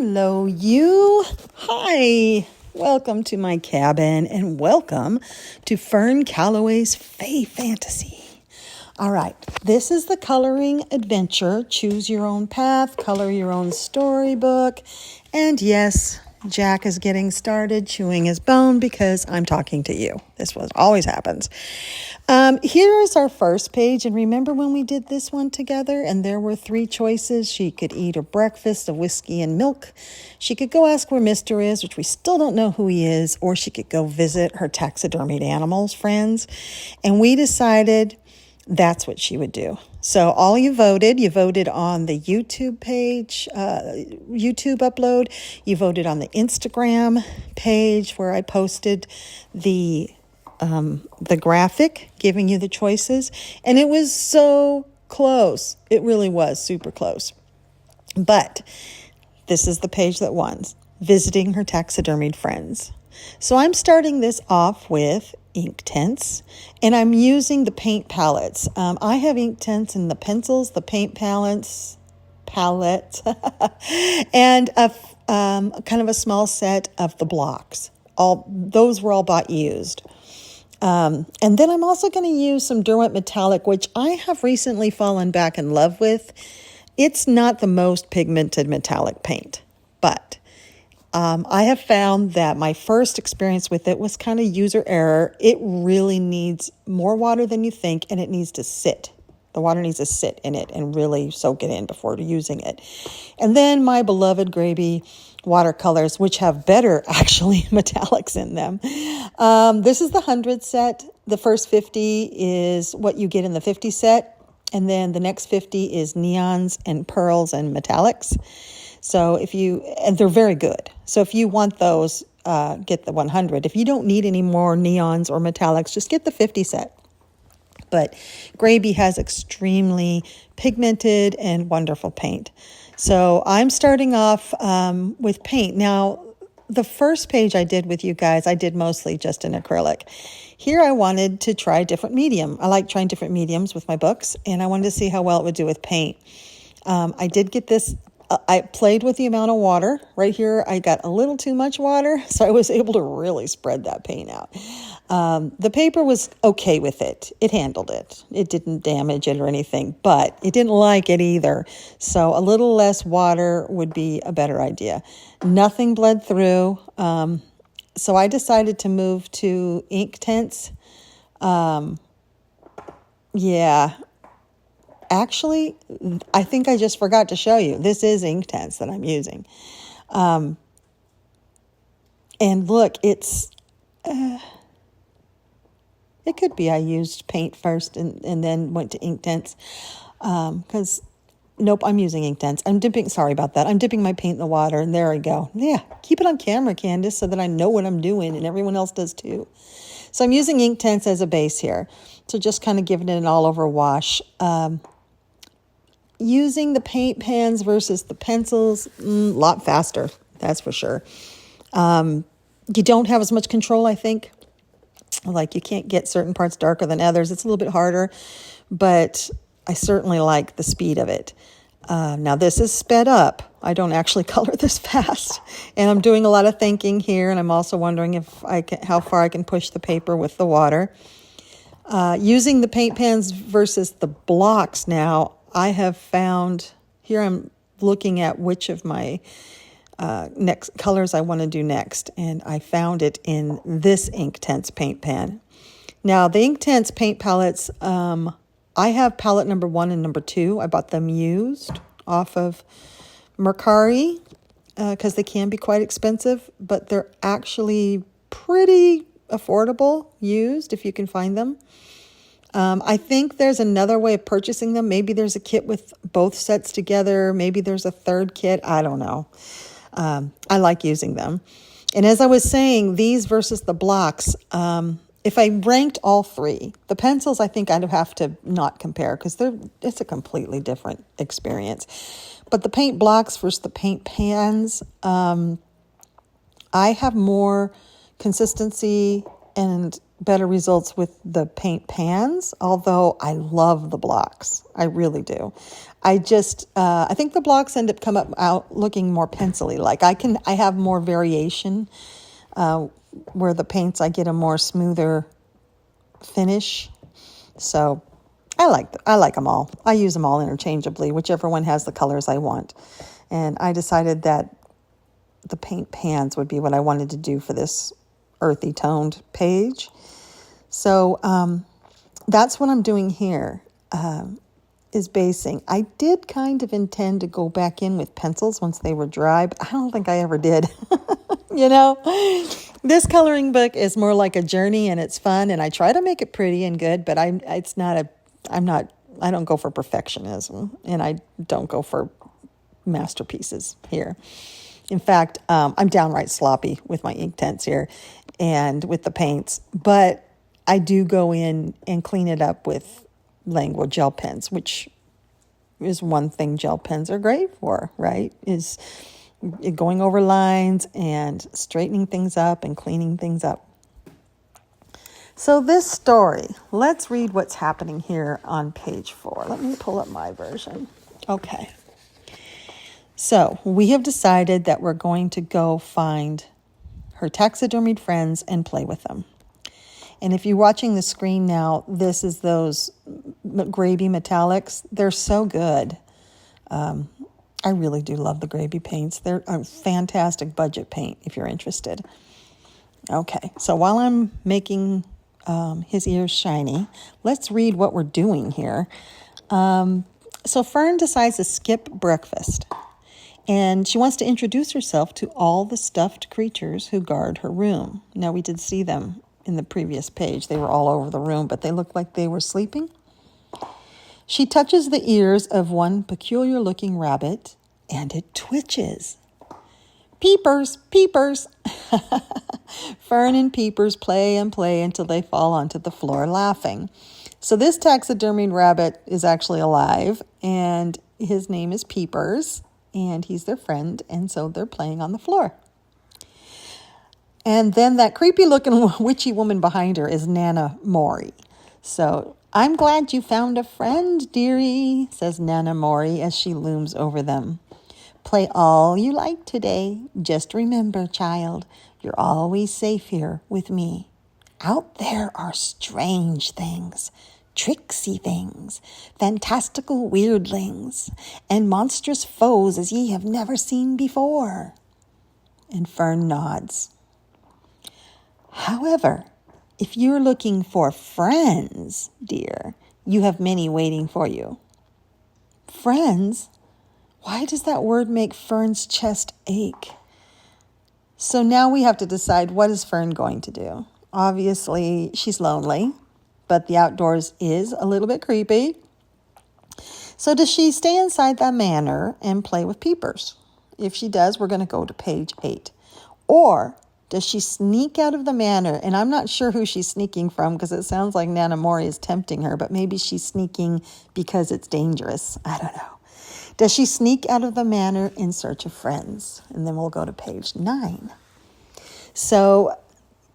Hello, you. Hi. Welcome to my cabin and welcome to Fearne Calloway's Fae Fantasy. All right, this is the coloring adventure. Choose your own path, color your own storybook. And yes, Jack is getting started chewing his bone because I'm talking to you. This always happens. Here is our first page. And remember when we did this one together and there were 3 choices? She could eat her breakfast of whiskey and milk. She could go ask where Mr. is, which we still don't know who he is, or she could go visit her taxidermied animals friends. And we decided that's what she would do. So all you voted on the YouTube page, YouTube upload. You voted on the Instagram page where I posted the graphic giving you the choices. And it was so close. It really was super close. But this is the page that won, visiting her taxidermied friends. So I'm starting this off with Inktense, and I'm using the paint palettes. I have Inktense in the pencils, the paint palettes, and a kind of a small set of the blocks. Those were all bought used. And then I'm also going to use some Derwent Metallic, which I have recently fallen back in love with. It's not the most pigmented metallic paint, but I have found that my first experience with it was kind of user error. It really needs more water than you think, and it needs to sit. The water needs to sit in it and really soak it in before using it. And then my beloved Gravy watercolors, which have better, actually, metallics in them. This is the 100 set. The first 50 is what you get in the 50 set. And then the next 50 is neons and pearls and metallics. So and they're very good. So if you want those, get the 100. If you don't need any more neons or metallics, just get the 50 set. But Gravy has extremely pigmented and wonderful paint. So I'm starting off with paint. Now, the first page I did with you guys, I did mostly just in acrylic. Here I wanted to try a different medium. I like trying different mediums with my books, and I wanted to see how well it would do with paint. I did get this. I played with the amount of water. Right here, I got a little too much water, so I was able to really spread that paint out. The paper was okay with it. It handled it. It didn't damage it or anything, but it didn't like it either. So a little less water would be a better idea. Nothing bled through. So I decided to move to Inktense. Actually, I think I just forgot to show you. This is Inktense that I'm using. And look, it could be I used paint first and then went to Inktense. Because, nope, I'm using Inktense. Sorry about that. I'm dipping my paint in the water, and there I go. Yeah, keep it on camera, Candice, so that I know what I'm doing, and everyone else does too. So I'm using Inktense as a base here. So just kind of giving it an all-over wash. Using the paint pans versus the pencils, a lot faster, that's for sure. You don't have as much control, I think. Like you can't get certain parts darker than others. It's a little bit harder, but I certainly like the speed of it. Now this is sped up. I don't actually color this fast, and I'm doing a lot of thinking here, and I'm also wondering how far I can push the paper with the water. Using the paint pans versus the blocks now, I have found, here I'm looking at which of my next colors I want to do next, and I found it in this Inktense paint pan. Now, the Inktense paint palettes, I have palette number 1 and number 2. I bought them used off of Mercari because they can be quite expensive, but they're actually pretty affordable used if you can find them. I think there's another way of purchasing them. Maybe there's a kit with both sets together. Maybe there's a third kit. I don't know. I like using them. And as I was saying, these versus the blocks, if I ranked all 3, the pencils, I think I'd have to not compare because it's a completely different experience. But the paint blocks versus the paint pans, I have more consistency and better results with the paint pans, although I love the blocks. I really do. I think the blocks end up out looking more pencil-y. Like I have more variation where the paints, I get a more smoother finish. So I like them all. I use them all interchangeably, whichever one has the colors I want. And I decided that the paint pans would be what I wanted to do for this earthy toned page. So that's what I'm doing here, is basing. I did kind of intend to go back in with pencils once they were dry, but I don't think I ever did. This coloring book is more like a journey, and it's fun, and I try to make it pretty and good, but I don't go for perfectionism, and I don't go for masterpieces here. In fact, I'm downright sloppy with my ink tints here and with the paints, but I do go in and clean it up with Language gel pens, which is one thing gel pens are great for, right? Is going over lines and straightening things up and cleaning things up. So this story, let's read what's happening here on page 4. Let me pull up my version. Okay. So we have decided that we're going to go find her taxidermied friends and play with them. And if you're watching the screen now, this is those gravy metallics. They're so good. I really do love the gravy paints. They're a fantastic budget paint if you're interested. Okay, so while I'm making his ears shiny, let's read what we're doing here. So Fearne decides to skip breakfast, and she wants to introduce herself to all the stuffed creatures who guard her room. Now, we did see them in the previous page. They were all over the room, but they looked like they were sleeping. She touches the ears of one peculiar-looking rabbit, and it twitches. Peepers, Peepers! Fearne and Peepers play and play until they fall onto the floor laughing. So this taxidermied rabbit is actually alive, and his name is Peepers, and he's their friend, and so they're playing on the floor. And then that creepy-looking witchy woman behind her is Nana Mori. So, I'm glad you found a friend, dearie, says Nana Mori as she looms over them. Play all you like today. Just remember, child, you're always safe here with me. Out there are strange things, tricksy things, fantastical weirdlings, and monstrous foes as ye have never seen before. And Fearne nods. However, if you're looking for friends, dear, you have many waiting for you. Friends? Why does that word make Fearne's chest ache? So now we have to decide, what is Fearne going to do? Obviously, she's lonely, but the outdoors is a little bit creepy. So does she stay inside the manor and play with Peepers? If she does, we're going to go to page 8. Or does she sneak out of the manor? And I'm not sure who she's sneaking from, because it sounds like Nana Mori is tempting her, but maybe she's sneaking because it's dangerous. I don't know. Does she sneak out of the manor in search of friends? And then we'll go to page 9. So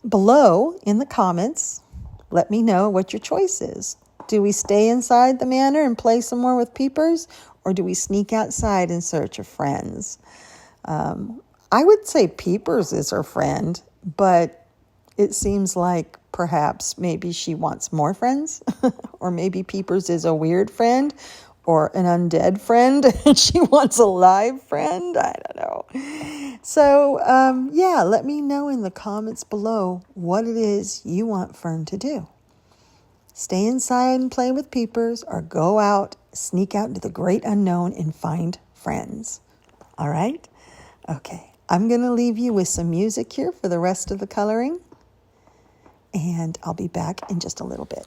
below in the comments, let me know what your choice is. Do we stay inside the manor and play some more with Peepers? Or do we sneak outside in search of friends? I would say Peepers is her friend, but it seems like perhaps maybe she wants more friends, or maybe Peepers is a weird friend or an undead friend and she wants a live friend. I don't know. So, let me know in the comments below what it is you want Fearne to do. Stay inside and play with Peepers, or go out, sneak out into the great unknown and find friends. All right? Okay. I'm going to leave you with some music here for the rest of the coloring, and I'll be back in just a little bit.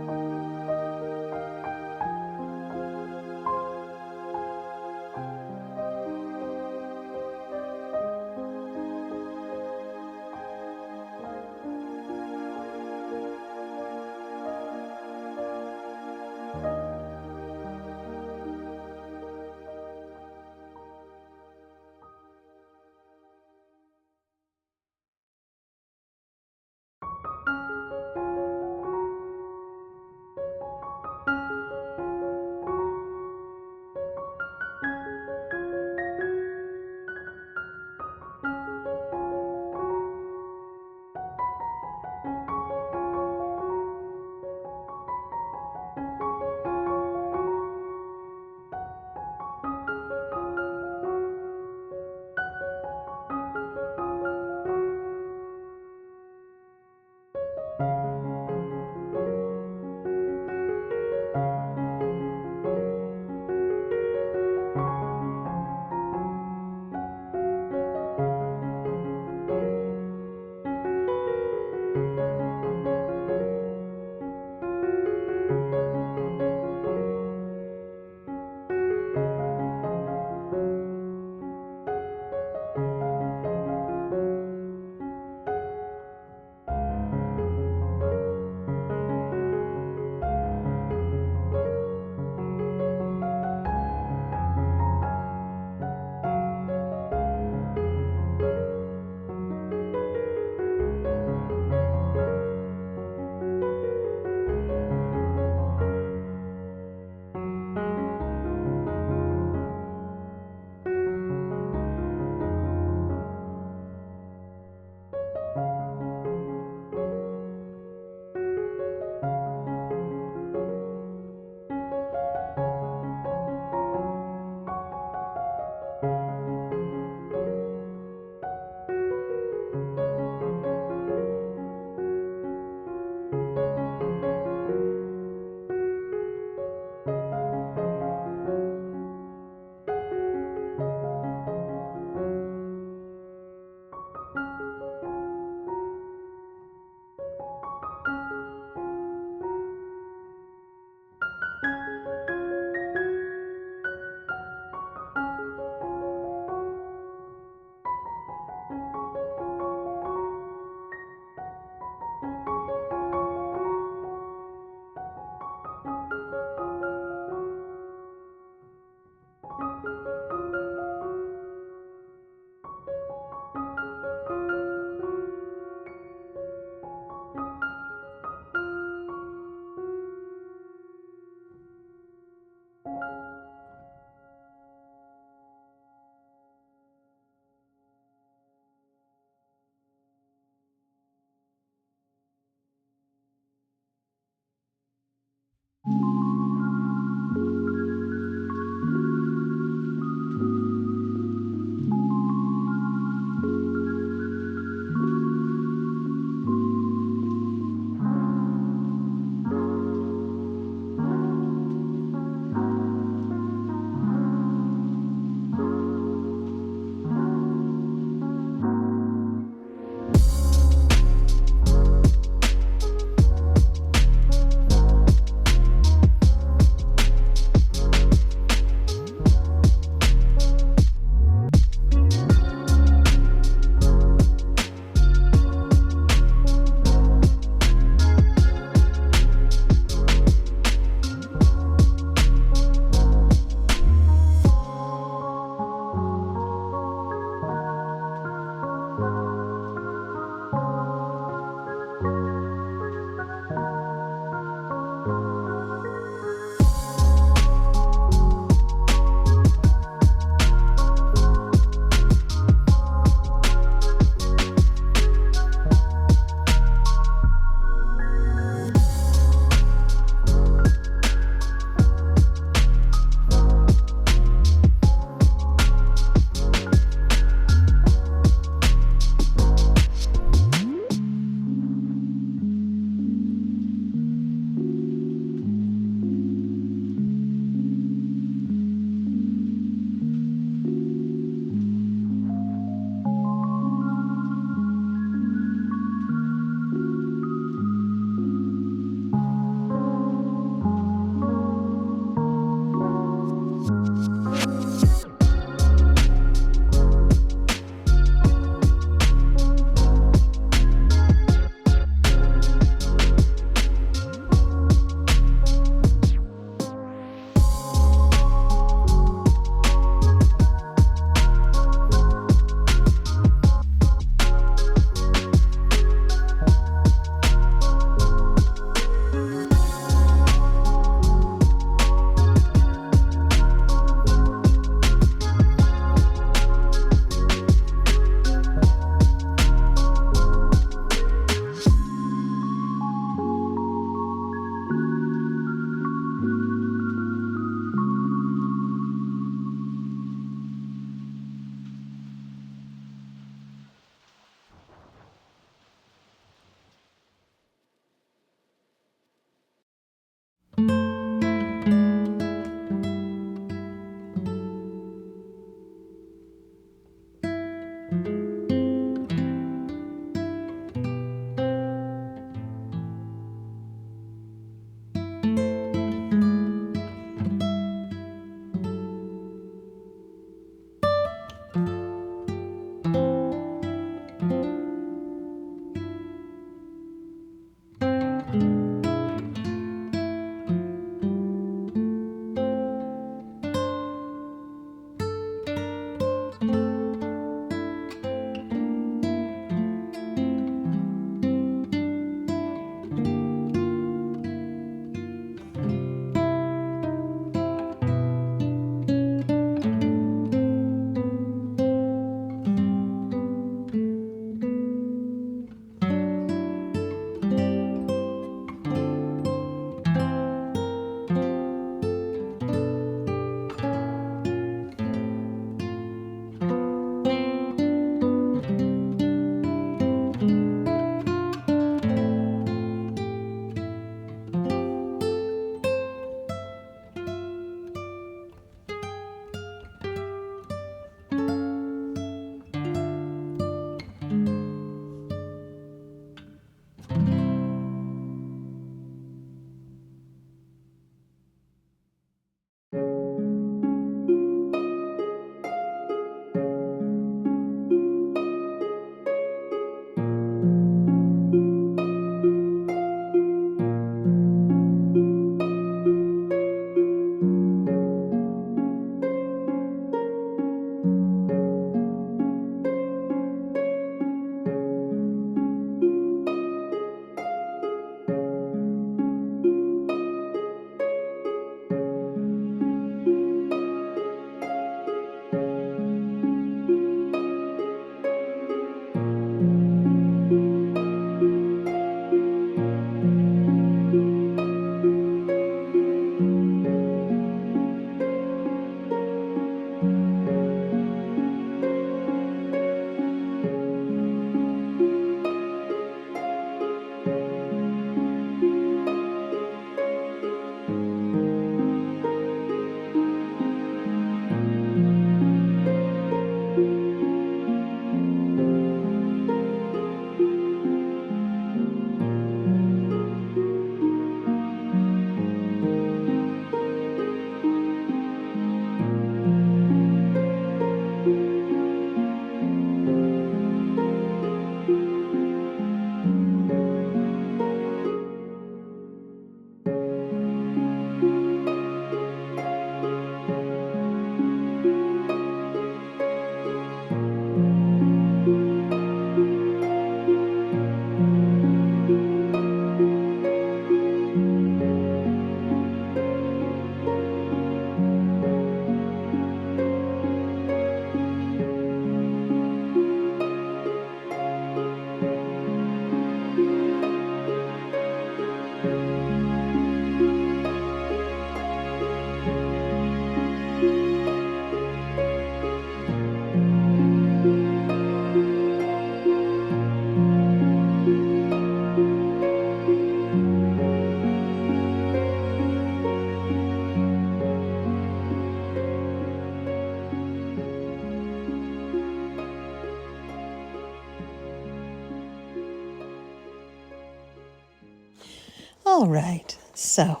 All right, so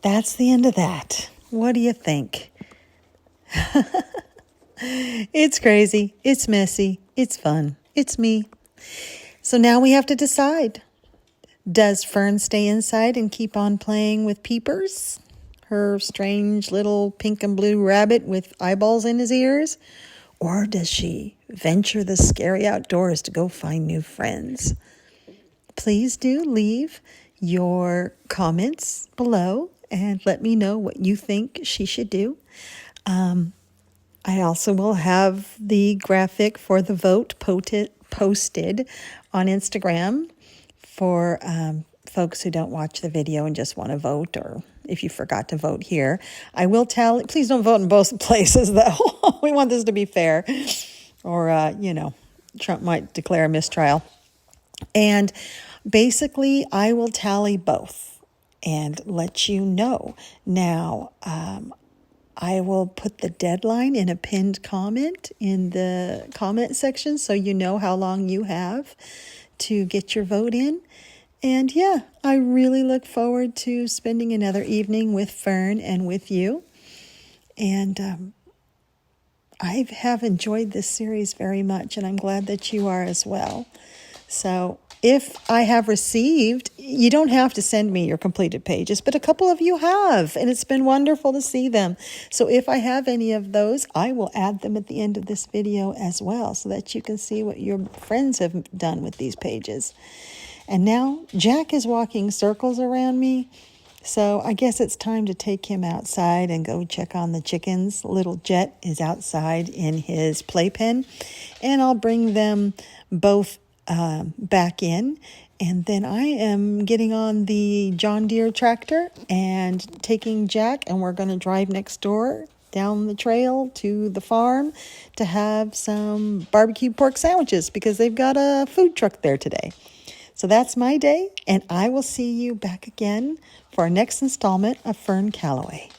that's the end of that. What do you think? It's crazy. It's messy. It's fun. It's me. So now we have to decide. Does Fearne stay inside and keep on playing with Peepers, her strange little pink and blue rabbit with eyeballs in his ears? Or does she venture the scary outdoors to go find new friends? Please do leave your comments below and let me know what you think she should do. I also will have the graphic for the vote posted on Instagram for folks who don't watch the video and just want to vote, or if you forgot to vote here. I will tell, please don't vote in both places, though. We want this to be fair. Or, Trump might declare a mistrial. And basically, I will tally both and let you know. Now, I will put the deadline in a pinned comment in the comment section so you know how long you have to get your vote in. And yeah, I really look forward to spending another evening with Fearne and with you. And I have enjoyed this series very much, and I'm glad that you are as well. So if I have received, you don't have to send me your completed pages, but a couple of you have, and it's been wonderful to see them. So if I have any of those, I will add them at the end of this video as well, so that you can see what your friends have done with these pages. And now Jack is walking circles around me, so I guess it's time to take him outside and go check on the chickens. Little Jet is outside in his playpen, and I'll bring them both back in, and then I am getting on the John Deere tractor and taking Jack, and we're going to drive next door down the trail to the farm to have some barbecue pork sandwiches because they've got a food truck there today. So that's my day, and I will see you back again for our next installment of Fearne Calloway.